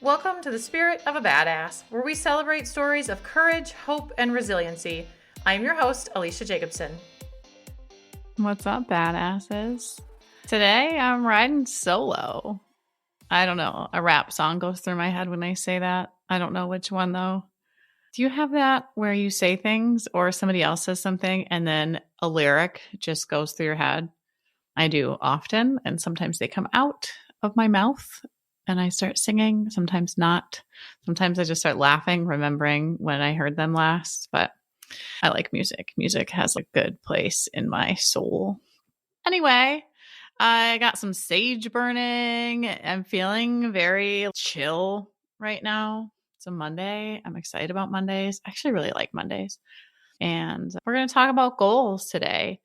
Welcome to the Spirit of a Badass, where we celebrate stories of courage, hope, and resiliency. I'm your host, Alecia Jacobson. What's up, badasses? Today I'm riding solo. I don't know. A rap song goes through my head when I say that. I don't know which one though. Do you have that where you say things or somebody else says something and then a lyric just goes through your head? I do often, and sometimes they come out of my mouth and I start singing, sometimes not. Sometimes I just start laughing, remembering when I heard them last, but I like music. Music has a good place in my soul. Anyway, I got some sage burning. I'm feeling very chill right now. It's a Monday. I'm excited about Mondays. I actually really like Mondays. And we're going to talk about goals today.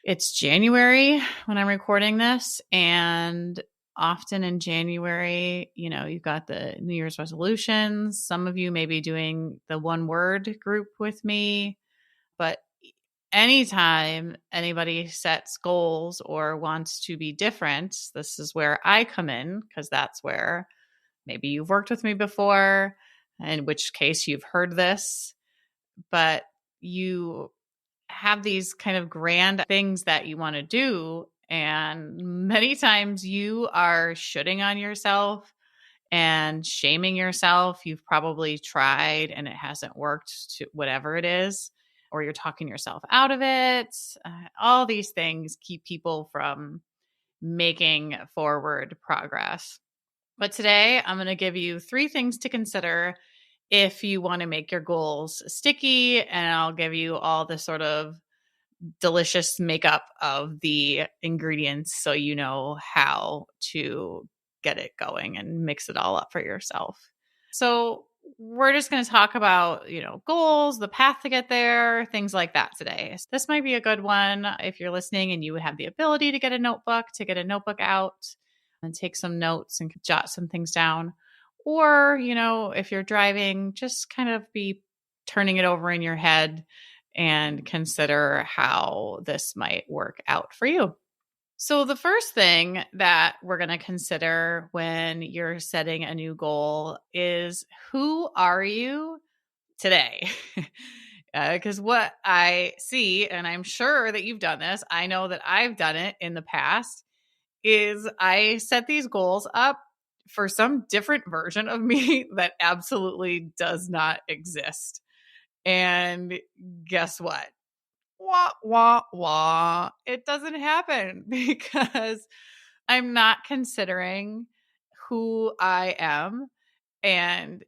It's January when I'm recording this, and often in January, you've got the New Year's resolutions. Some of you may be doing the one word group with me, but anytime anybody sets goals or wants to be different, this is where I come in, because that's where maybe you've worked with me before, in which case you've heard this, but you have these kind of grand things that you want to do. And many times you are shooting on yourself and shaming yourself. You've probably tried and it hasn't worked, to whatever it is, or you're talking yourself out of it. All these things keep people from making forward progress. But today I'm going to give you 3 things to consider if you want to make your goals sticky, and I'll give you all the sort of delicious makeup of the ingredients so you know how to get it going and mix it all up for yourself. So we're just going to talk about, goals, the path to get there, things like that today. So this might be a good one if you're listening and you have the ability to get a notebook out and take some notes and jot some things down. Or, if you're driving, just kind of be turning it over in your head and consider how this might work out for you. So the first thing that we're going to consider when you're setting a new goal is, who are you today? Because what I see, and I'm sure that you've done this, I know that I've done it in the past, is I set these goals up for some different version of me that absolutely does not exist. And guess what? Wah, wah, wah. It doesn't happen because I'm not considering who I am and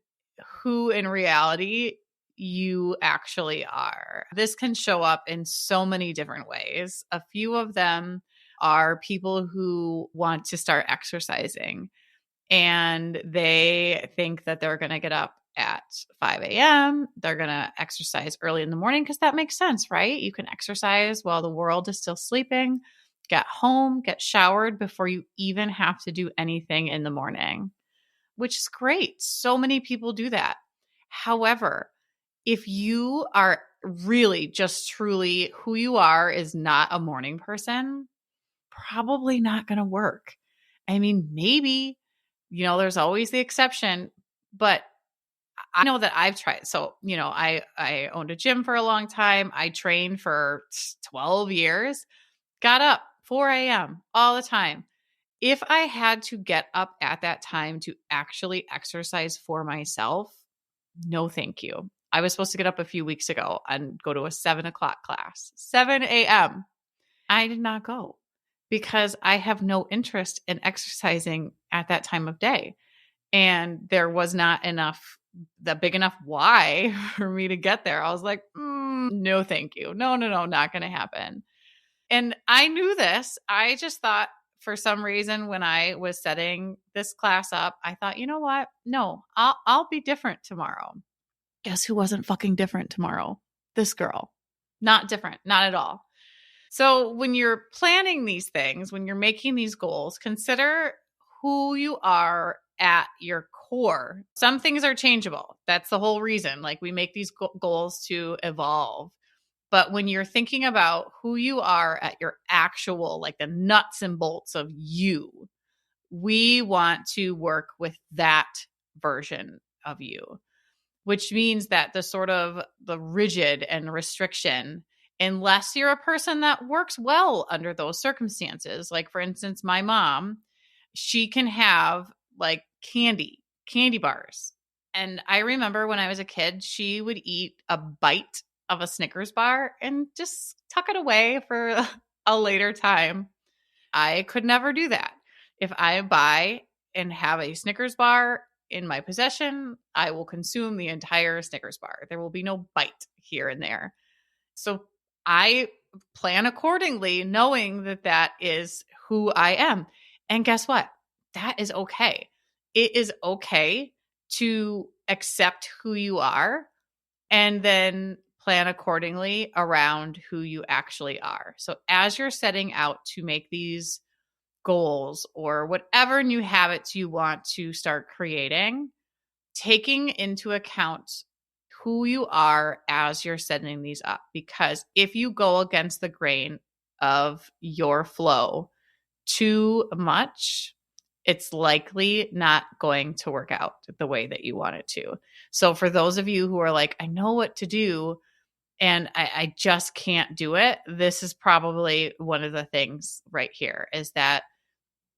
who in reality you actually are. This can show up in so many different ways. A few of them are people who want to start exercising and they think that they're going to get up at 5 a.m. They're going to exercise early in the morning because that makes sense, right? You can exercise while the world is still sleeping, get home, get showered before you even have to do anything in the morning, which is great. So many people do that. However, if you are really just truly who you are is not a morning person, probably not going to work. I mean, maybe, there's always the exception, but I know that I've tried. So, I owned a gym for a long time. I trained for 12 years, got up 4 a.m. all the time. If I had to get up at that time to actually exercise for myself, no, thank you. I was supposed to get up a few weeks ago and go to a 7 o'clock class, 7 a.m. I did not go because I have no interest in exercising at that time of day. And there was not the big enough why for me to get there. I was like, no, thank you. No, not going to happen. And I knew this. I just thought for some reason when I was setting this class up, I thought, you know what? No, I'll be different tomorrow. Guess who wasn't fucking different tomorrow? This girl. Not different, not at all. So when you're planning these things, when you're making these goals, consider who you are at your core. Some things are changeable. That's the whole reason. Like, we make these goals to evolve. But when you're thinking about who you are at your actual, like the nuts and bolts of you, we want to work with that version of you, which means that the sort of the rigid and restriction, unless you're a person that works well under those circumstances. Like, for instance, my mom, she can have like candy bars. And I remember when I was a kid, she would eat a bite of a Snickers bar and just tuck it away for a later time. I could never do that. If I buy and have a Snickers bar in my possession, I will consume the entire Snickers bar. There will be no bite here and there. So I plan accordingly, knowing that that is who I am. And guess what? That is okay. It is okay to accept who you are and then plan accordingly around who you actually are. So as you're setting out to make these goals or whatever new habits you want to start creating, taking into account who you are as you're setting these up. Because if you go against the grain of your flow too much, it's likely not going to work out the way that you want it to. So for those of you who are like, I know what to do and I just can't do it, this is probably one of the things right here, is that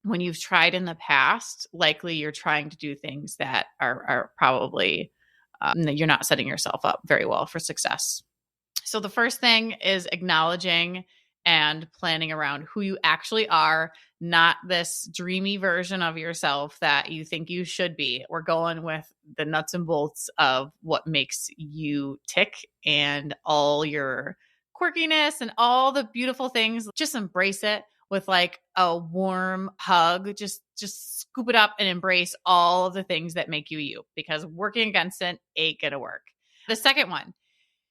when you've tried in the past, likely you're trying to do things that are probably you're not setting yourself up very well for success. So the first thing is acknowledging and planning around who you actually are, not this dreamy version of yourself that you think you should be. We're going with the nuts and bolts of what makes you tick and all your quirkiness and all the beautiful things. Just embrace it with like a warm hug. Just scoop it up and embrace all of the things that make you you, because working against it ain't gonna work. The second one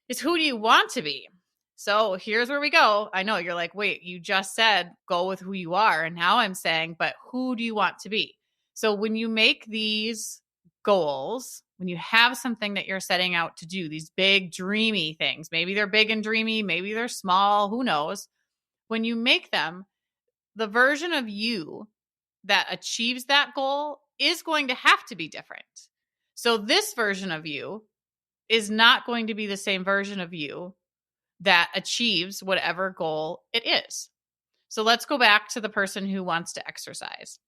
is, who do you want to be? So here's where we go. I know you're like, wait, you just said go with who you are. And now I'm saying, but who do you want to be? So when you make these goals, when you have something that you're setting out to do, these big dreamy things, maybe they're big and dreamy, maybe they're small, who knows? When you make them, the version of you that achieves that goal is going to have to be different. So this version of you is not going to be the same version of you that achieves whatever goal it is. So let's go back to the person who wants to exercise.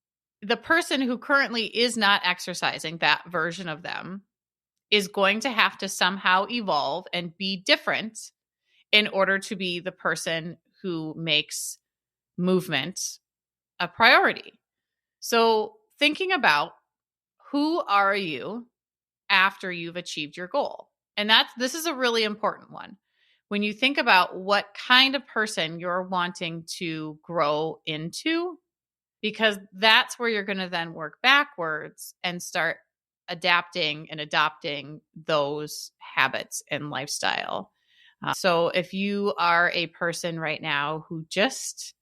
The person who currently is not exercising, that version of them, is going to have to somehow evolve and be different in order to be the person who makes movement a priority. So thinking about, who are you after you've achieved your goal? And this is a really important one. When you think about what kind of person you're wanting to grow into, because that's where you're going to then work backwards and start adapting and adopting those habits and lifestyle. So if you are a person right now who just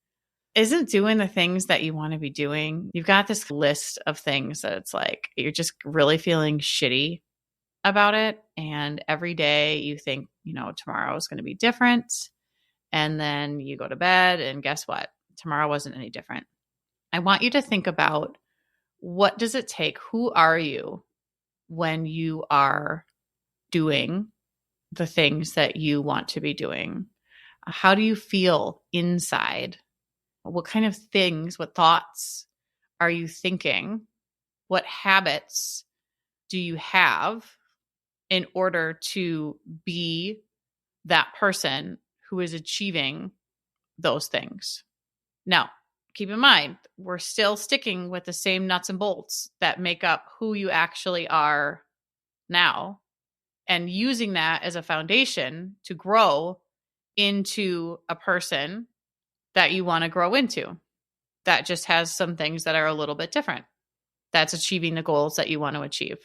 isn't doing the things that you want to be doing, you've got this list of things that it's like you're just really feeling shitty about it. And every day you think, tomorrow is going to be different. And then you go to bed and guess what? Tomorrow wasn't any different. I want you to think about, what does it take? Who are you when you are doing the things that you want to be doing? How do you feel inside? What kind of things, what thoughts are you thinking? What habits do you have in order to be that person who is achieving those things? Now, keep in mind, we're still sticking with the same nuts and bolts that make up who you actually are now, and using that as a foundation to grow into a person that you want to grow into, that just has some things that are a little bit different. That's achieving the goals that you want to achieve.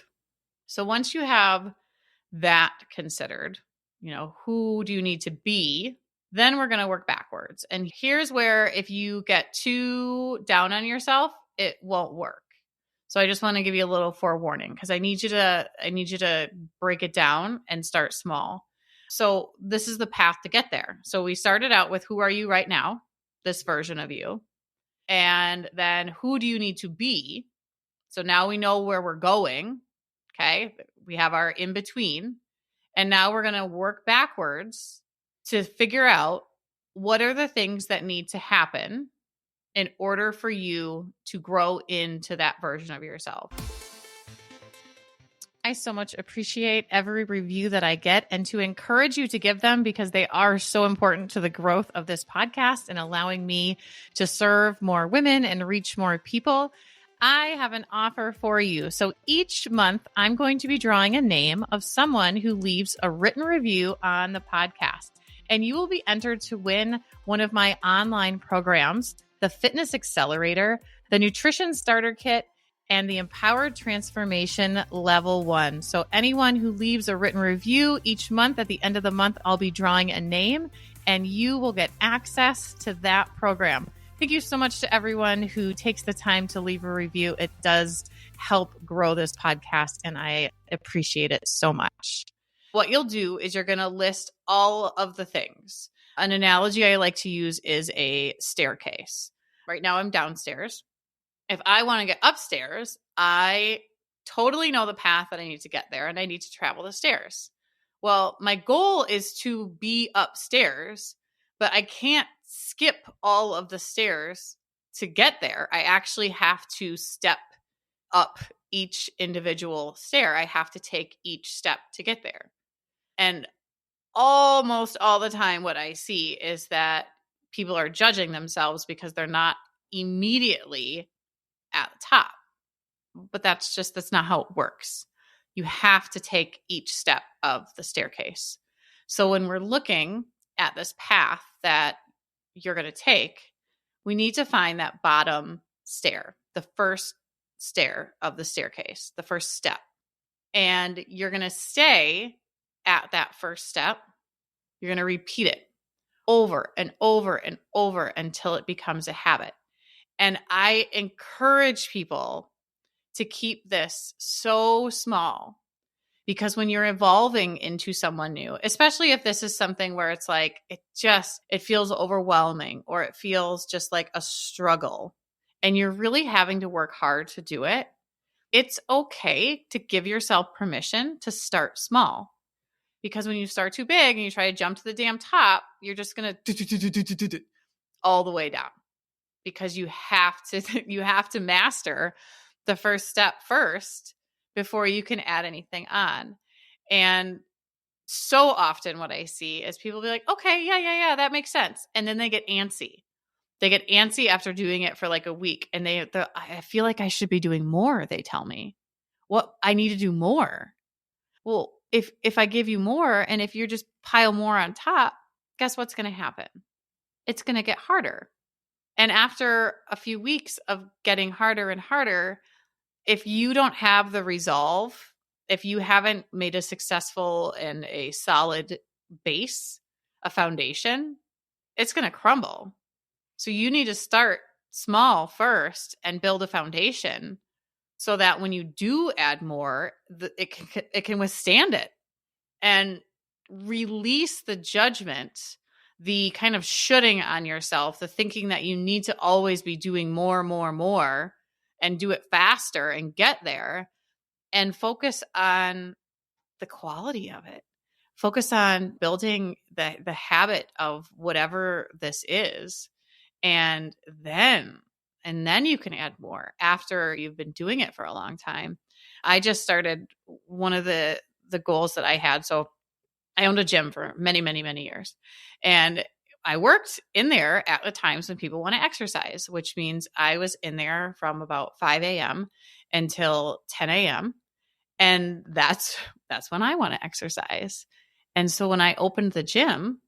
So once you have that considered, who do you need to be? Then we're going to work backwards. And here's where, if you get too down on yourself, it won't work. So I just want to give you a little forewarning, because I need you to break it down and start small. So this is the path to get there. So we started out with, who are you right now? This version of you. And then, who do you need to be? So now we know where we're going. Okay. We have our in between. And now we're going to work backwards to figure out what are the things that need to happen in order for you to grow into that version of yourself. I so much appreciate every review that I get and to encourage you to give them because they are so important to the growth of this podcast and allowing me to serve more women and reach more people. I have an offer for you. So each month, I'm going to be drawing a name of someone who leaves a written review on the podcast. And you will be entered to win one of my online programs, the Fitness Accelerator, the Nutrition Starter Kit, and the Empowered Transformation Level 1. So anyone who leaves a written review each month, at the end of the month, I'll be drawing a name and you will get access to that program. Thank you so much to everyone who takes the time to leave a review. It does help grow this podcast and I appreciate it so much. What you'll do is you're going to list all of the things. An analogy I like to use is a staircase. Right now I'm downstairs. If I want to get upstairs, I totally know the path that I need to get there and I need to travel the stairs. Well, my goal is to be upstairs, but I can't skip all of the stairs to get there. I actually have to step up each individual stair. I have to take each step to get there. And almost all the time, what I see is that people are judging themselves because they're not immediately at the top. But that's not how it works. You have to take each step of the staircase. So when we're looking at this path that you're going to take, we need to find that bottom stair, the first stair of the staircase, the first step. And you're going to stay at that first step. You're going to repeat it over and over and over until it becomes a habit. And I encourage people to keep this so small because when you're evolving into someone new, especially if this is something where it's like, it feels overwhelming or it feels just like a struggle and you're really having to work hard to do it, it's okay to give yourself permission to start small. Because when you start too big and you try to jump to the damn top, you're just going to all the way down. Because you have to master the first step first before you can add anything on. And so often what I see is people be like, okay, yeah, that makes sense. And then they get antsy. They get antsy after doing it for like a week. And I feel like I should be doing more, they tell me. What I need to do more. Well, if I give you more and if you just pile more on top, guess what's going to happen? It's going to get harder. And after a few weeks of getting harder and harder, if you don't have the resolve, if you haven't made a successful and a solid base, a foundation, it's going to crumble. So you need to start small first and build a foundation so that when you do add more, it can withstand it and release the judgment, the kind of shooting on yourself, the thinking that you need to always be doing more, and do it faster and get there, and focus on the quality of it. Focus on building the habit of whatever this is. And then you can add more after you've been doing it for a long time. I just started one of the goals that I had. So I owned a gym for many, many, many years. And I worked in there at the times when people want to exercise, which means I was in there from about 5 a.m. until 10 a.m. And that's when I want to exercise. And so when I opened the gym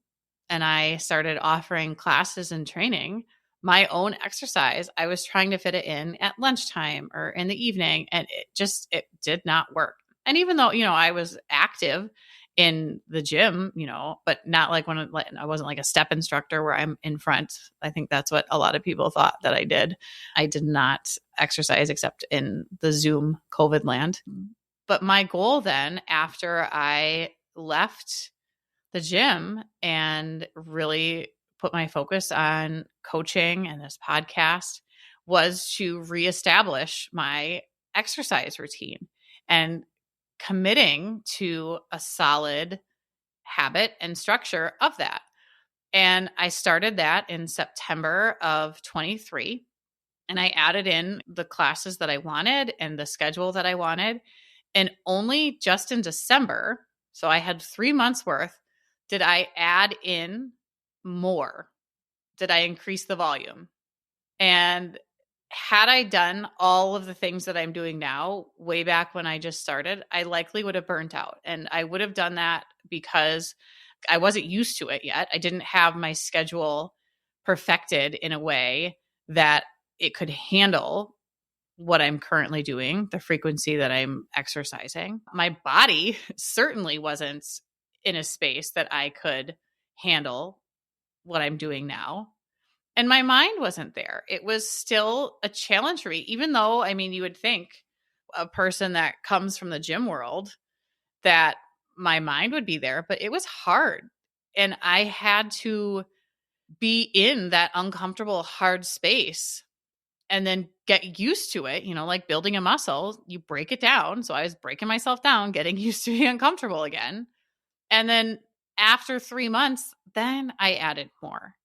and I started offering classes and training, my own exercise, I was trying to fit it in at lunchtime or in the evening, and it did not work. And even though, I was active in the gym, but not like I wasn't like a step instructor where I'm in front. I think that's what a lot of people thought that I did. I did not exercise except in the Zoom COVID land. But my goal then, after I left the gym and really put my focus on coaching and this podcast, was to reestablish my exercise routine. And committing to a solid habit and structure of that. And I started that in September of 23. And I added in the classes that I wanted and the schedule that I wanted. And only just in December, so I had 3 months worth, did I add in more? Did I increase the volume? And had I done all of the things that I'm doing now way back when I just started, I likely would have burnt out. And I would have done that because I wasn't used to it yet. I didn't have my schedule perfected in a way that it could handle what I'm currently doing, the frequency that I'm exercising. My body certainly wasn't in a space that I could handle what I'm doing now. And my mind wasn't there. It was still a challenge for me, even though, I mean, you would think a person that comes from the gym world that my mind would be there, but it was hard. And I had to be in that uncomfortable, hard space and then get used to it, like building a muscle, you break it down. So I was breaking myself down, getting used to being uncomfortable again. And then after 3 months, then I added more.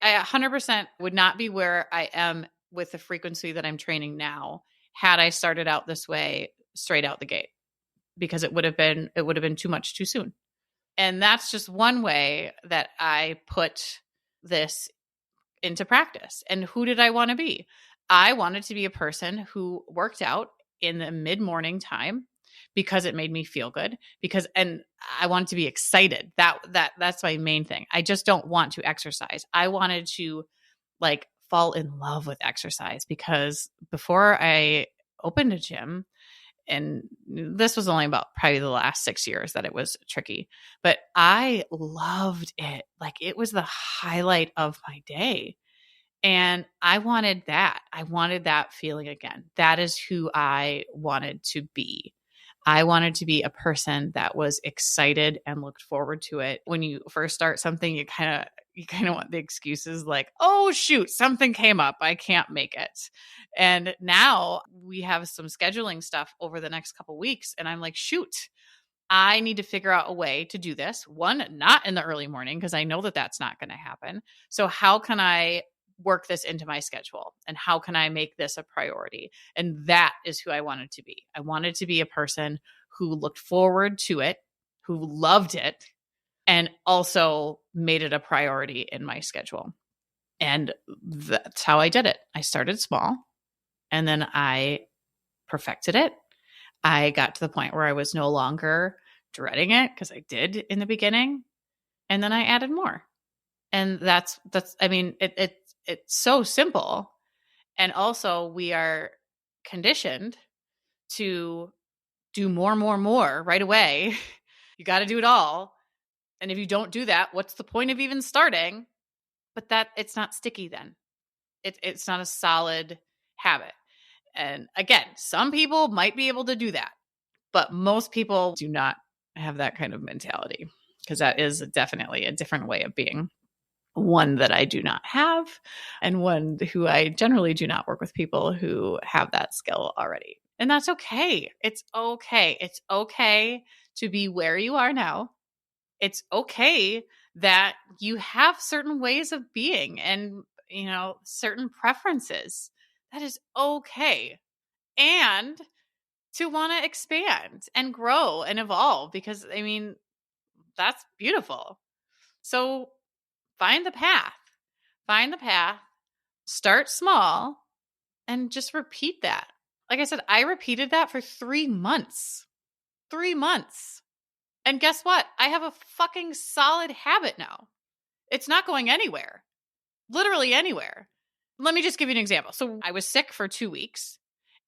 I 100% would not be where I am with the frequency that I'm training now had I started out this way straight out the gate, because it would have been too much too soon. And that's just one way that I put this into practice. And who did I want to be? I wanted to be a person who worked out in the mid-morning time because it made me feel good, and I wanted to be excited. That's my main thing. I just don't want to exercise. I wanted to fall in love with exercise, because before I opened a gym, and this was only about probably the last 6 years that it was tricky, but I loved it. It was the highlight of my day. And I wanted that. I wanted that feeling again. That is who I wanted to be. I wanted to be a person that was excited and looked forward to it. When you first start something, you kind of want the excuses like, oh, shoot, something came up. I can't make it. And now we have some scheduling stuff over the next couple weeks. And I'm like, shoot, I need to figure out a way to do this. One, not in the early morning, because I know that that's not going to happen. So how can I work this into my schedule, and how can I make this a priority? And that is who I wanted to be. I wanted to be a person who looked forward to it, who loved it, and also made it a priority in my schedule. And that's how I did it. I started small, and then I perfected it. I got to the point where I was no longer dreading it, because I did in the beginning. And then I added more. And that's I mean, it's so simple. And also we are conditioned to do more right away. You got to do it all. And if you don't do that, what's the point of even starting? But it's not sticky then. It's not a solid habit. And again, some people might be able to do that, but most people do not have that kind of mentality, because that is definitely a different way of being. One that I do not have, and one who I generally do not work with people who have that skill already. And that's okay. It's okay. It's okay to be where you are now. It's okay that you have certain ways of being and, certain preferences. That is okay. And to want to expand and grow and evolve, because that's beautiful. So find the path, start small, and just repeat that. Like I said, I repeated that for 3 months. 3 months. And guess what? I have a fucking solid habit now. It's not going anywhere. Literally anywhere. Let me just give you an example. So I was sick for 2 weeks,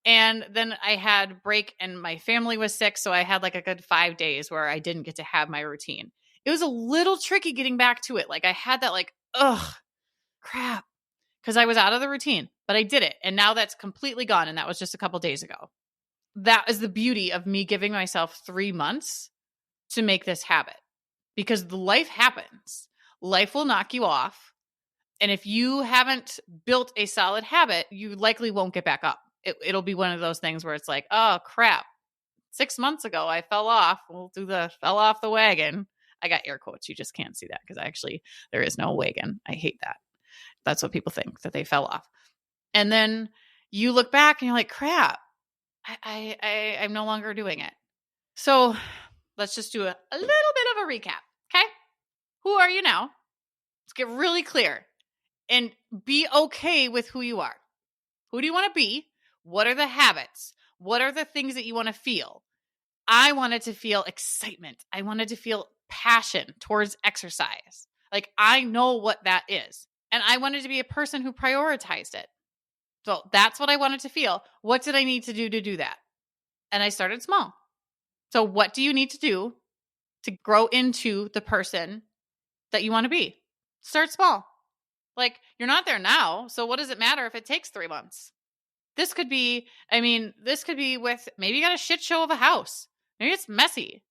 and then I had break, and my family was sick. So I had a good 5 days where I didn't get to have my routine. It was a little tricky getting back to it. I had that ugh, crap, because I was out of the routine, but I did it. And now that's completely gone. And that was just a couple days ago. That is the beauty of me giving myself 3 months to make this habit, because the life happens. Life will knock you off. And if you haven't built a solid habit, you likely won't get back up. It'll be one of those things where it's like, oh, crap, 6 months ago, I fell off. We'll do the fell off the wagon. I got air quotes. You just can't see that because there is no wagon. I hate that. That's what people think, that they fell off. And then you look back and you're like, crap, I'm no longer doing it. So let's just do a little bit of a recap. Okay. Who are you now? Let's get really clear and be okay with who you are. Who do you want to be? What are the habits? What are the things that you want to feel? I wanted to feel excitement. I wanted to feel passion towards exercise. Like, I know what that is. And I wanted to be a person who prioritized it. So that's what I wanted to feel. What did I need to do that? And I started small. So what do you need to do to grow into the person that you want to be? Start small. Like, you're not there now. So what does it matter if it takes 3 months? This could be with, maybe you got a shit show of a house. Maybe it's messy.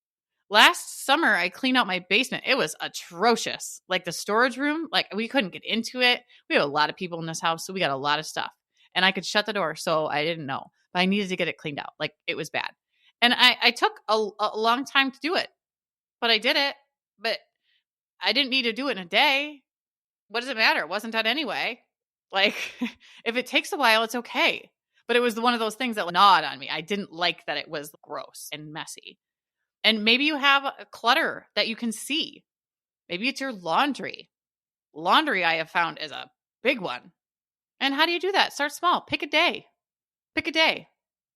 Last summer, I cleaned out my basement. It was atrocious. Like, the storage room, like, we couldn't get into it. We have a lot of people in this house, so we got a lot of stuff. And I could shut the door, so I didn't know. But I needed to get it cleaned out. Like, it was bad. And I took a long time to do it. But I did it. But I didn't need to do it in a day. What does it matter? It wasn't done anyway. Like, if it takes a while, it's okay. But it was one of those things that gnawed on me. I didn't like that it was gross and messy. And maybe you have a clutter that you can see. Maybe it's your laundry. Laundry, I have found, is a big one. And how do you do that? Start small. Pick a day.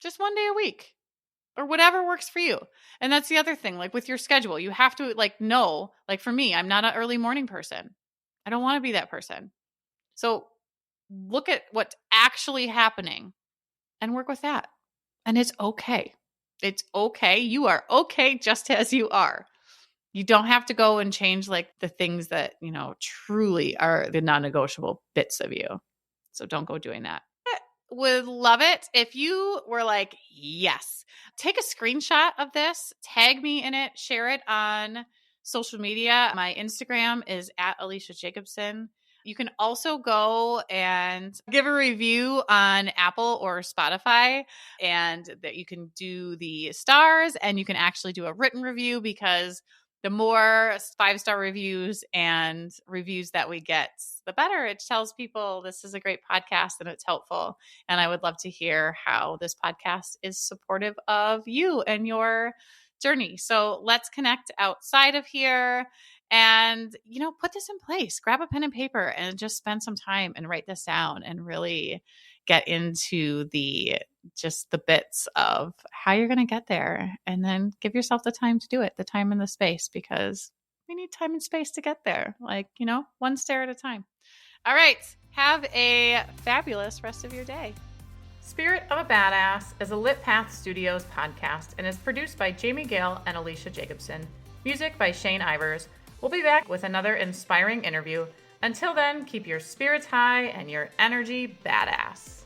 Just one day a week. Or whatever works for you. And that's the other thing. Like, with your schedule, you have to know, like, for me, I'm not an early morning person. I don't want to be that person. So look at what's actually happening and work with that. And it's okay. It's okay. You are okay just as you are. You don't have to go and change like the things that, truly are the non-negotiable bits of you. So don't go doing that. Would love it if you were like, yes, take a screenshot of this, tag me in it, share it on social media. My Instagram is at Alecia Jacobson. You can also go and give a review on Apple or Spotify, and that you can do the stars, and you can actually do a written review, because the more 5-star reviews and reviews that we get, the better. It tells people this is a great podcast and it's helpful. And I would love to hear how this podcast is supportive of you and your journey. So let's connect outside of here and, put this in place. Grab a pen and paper and just spend some time and write this down and really get into the bits of how you're going to get there, and then give yourself the time to do it, the time and the space, because we need time and space to get there. Like, one stair at a time. All right. Have a fabulous rest of your day. Spirit of a Badass is a Lit Path Studios podcast and is produced by Jamie Gale and Alecia Jacobson. Music by Shane Ivers. We'll be back with another inspiring interview. Until then, keep your spirits high and your energy badass.